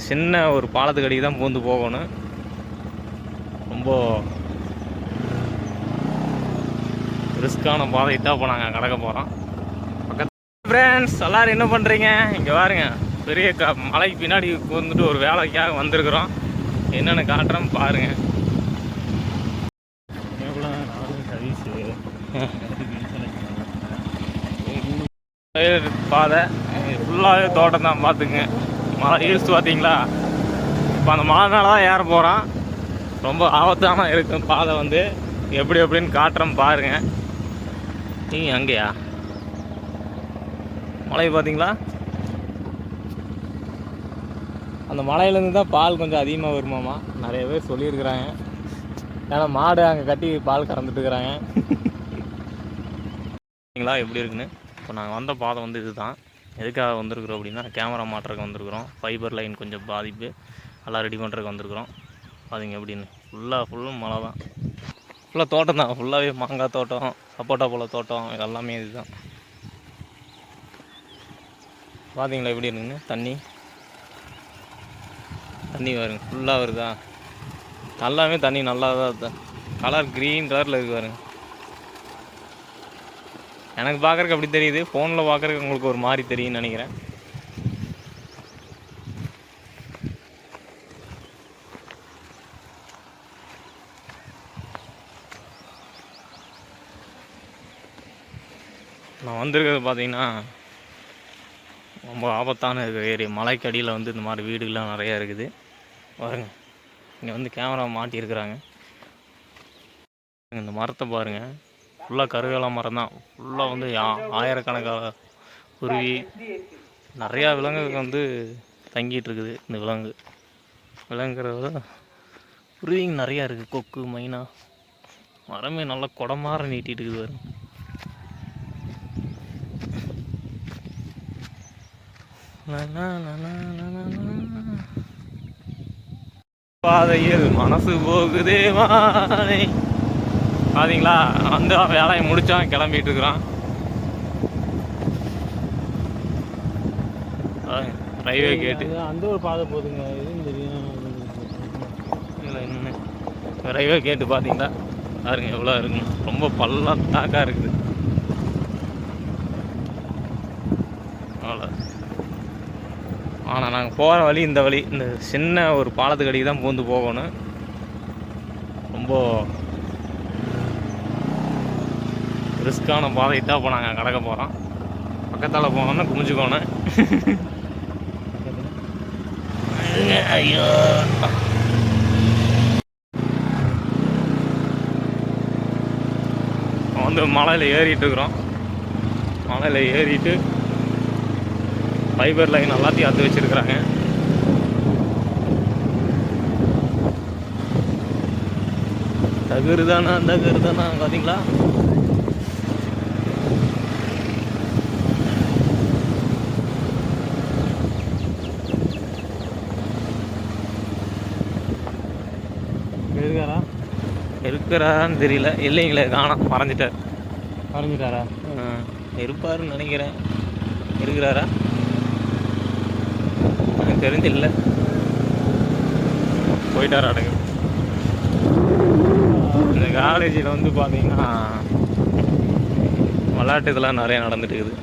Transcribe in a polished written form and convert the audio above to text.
சின்ன ஒரு பாலத்துக்கு அடிக்கு தான் பூந்து போகணும். ரொம்ப ரிஸ்க்கான பாதை தான் இப்போ நாங்கள் கடக்க போகிறோம். பக்கத்து ஃப்ரெண்ட்ஸ் எல்லோரும் என்ன பண்ணுறீங்க? இங்கே பாருங்க, பெரிய மலைக்கு பின்னாடி வந்துட்டு ஒரு வேலைக்காக வந்திருக்கிறோம். என்னென்னு காட்டுறோம் பாருங்கள். பாதை ஃபுல்லாகவே தோட்டம் தான். பார்த்துங்க, மழை யூஸ் பார்த்தீங்களா? இப்போ அந்த மழை மேலே தான் ஏற போகிறோம். ரொம்ப ஆபத்தான இருக்கும் பாதை வந்து. எப்படி எப்படின்னு காட்டுறோம் பாருங்க. நீங்கள் அங்கேயா மலை பார்த்தீங்களா? அந்த மலையிலேருந்து தான் பால் கொஞ்சம் அதிகமாக வருமாமா, நிறைய பேர் சொல்லியிருக்கிறாங்க. ஏன்னா மாடு அங்கே கட்டி பால் கறந்துட்டு இருக்கிறாங்க. எப்படி இருக்குன்னு இப்போ நாங்கள் வந்த பாதை வந்து இது தான். எதுக்காக வந்திருக்கிறோம் அப்படின்னா, கேமரா மாட்டுறதுக்கு வந்திருக்கிறோம். ஃபைபர் லைன் கொஞ்சம் பாதிப்பு, எல்லாம் ரெடி பண்ணுறதுக்கு வந்திருக்கிறோம். அதுங்க எப்படின்னு ஃபுல்லும் மழை தான். ஃபுல்லாக தோட்டம் தான், ஃபுல்லாகவே மாங்காய் தோட்டம், சப்போட்டா பழ தோட்டம், எல்லாமே இது தான். பார்த்தீங்களா எப்படி இருக்குன்னு? தண்ணி வருங்க, ஃபுல்லாக வருதா? எல்லாமே தண்ணி நல்லா தான். கலர் க்ரீன் கலரில் இருக்கு பாருங்க. எனக்கு பார்க்குறக்கு அப்படி தெரியுது, ஃபோனில் பார்க்குறக்கு உங்களுக்கு ஒரு மாதிரி தெரியும்னு நினைக்கிறேன். நான் வந்திருக்கிறது பார்த்தீங்கன்னா ரொம்ப ஆபத்தான ஏரியா. மலைக்கடியில் வந்து இந்த மாதிரி வீடுகள்லாம் நிறையா இருக்குது பாருங்க. இங்கே வந்து கேமரா மாட்டியிருக்கிறாங்க. இந்த மரத்தை பாருங்கள், ஃபுல்லாக கருவேல மரம் தான். ஃபுல்லாக வந்து ஆயிரக்கணக்கான குருவி, நிறையா விலங்குகள் வந்து தங்கிட்டு இருக்குது. இந்த விலங்குறத குருவிங்க நிறையா இருக்குது. கொக்கு, மைனா, மரமே நல்லா குடமாற நீட்டிகிட்டு இருக்குது பாருங்க. பாதையில் மனசு போகுதே வானை. பார்த்தீங்களா? வந்து வேலையை முடித்தான் கிளம்பிட்டு இருக்கிறான். ரயில்வே கேட்டு அந்த ஒரு பாதை போதுங்க. எதுவும் தெரியும் இல்லை இன்னொன்று ரயில்வே கேட்டு பார்த்தீங்களா? பாருங்க எவ்வளோ இருக்குங்க. ரொம்ப பள்ளத்தாக்காக இருக்குது. அவ்வளோ. ஆனால் நாங்கள் போகிற வழி இந்த வழி, இந்த சின்ன ஒரு பாலத்துக்கு அடிக்கு தான் பூந்து போகணும். ரொம்ப ரிஸ்க்கான பாதை தான் இப்போ நாங்கள் கடக்க போகிறோம். பக்கத்தால் போனோம்னா குமிஞ்சுக்கோணும். ஐயோ, வந்து மலையில் ஏறிட்டு இருக்கிறோம். மலையில் ஏறிட்டு ஃபைபர் லைன் எல்லாத்தையும் அறுத்து வச்சுருக்குறாங்க. தகுறு தானா பார்த்தீங்களா? இருக்கிறாரான்னு தெரியல. இல்லைங்களே, காணோம், மறைஞ்சிட்டாரா? இருப்பாருன்னு நினைக்கிறேன். இருக்கிறாரா எனக்கு தெரிஞ்சில்ல. போயிட்டாரா அடங்கு. இந்த காலேஜில் வந்து பார்த்தீங்கன்னா விளையாட்டு இதெல்லாம் நிறையா நடந்துட்டு இருக்குது.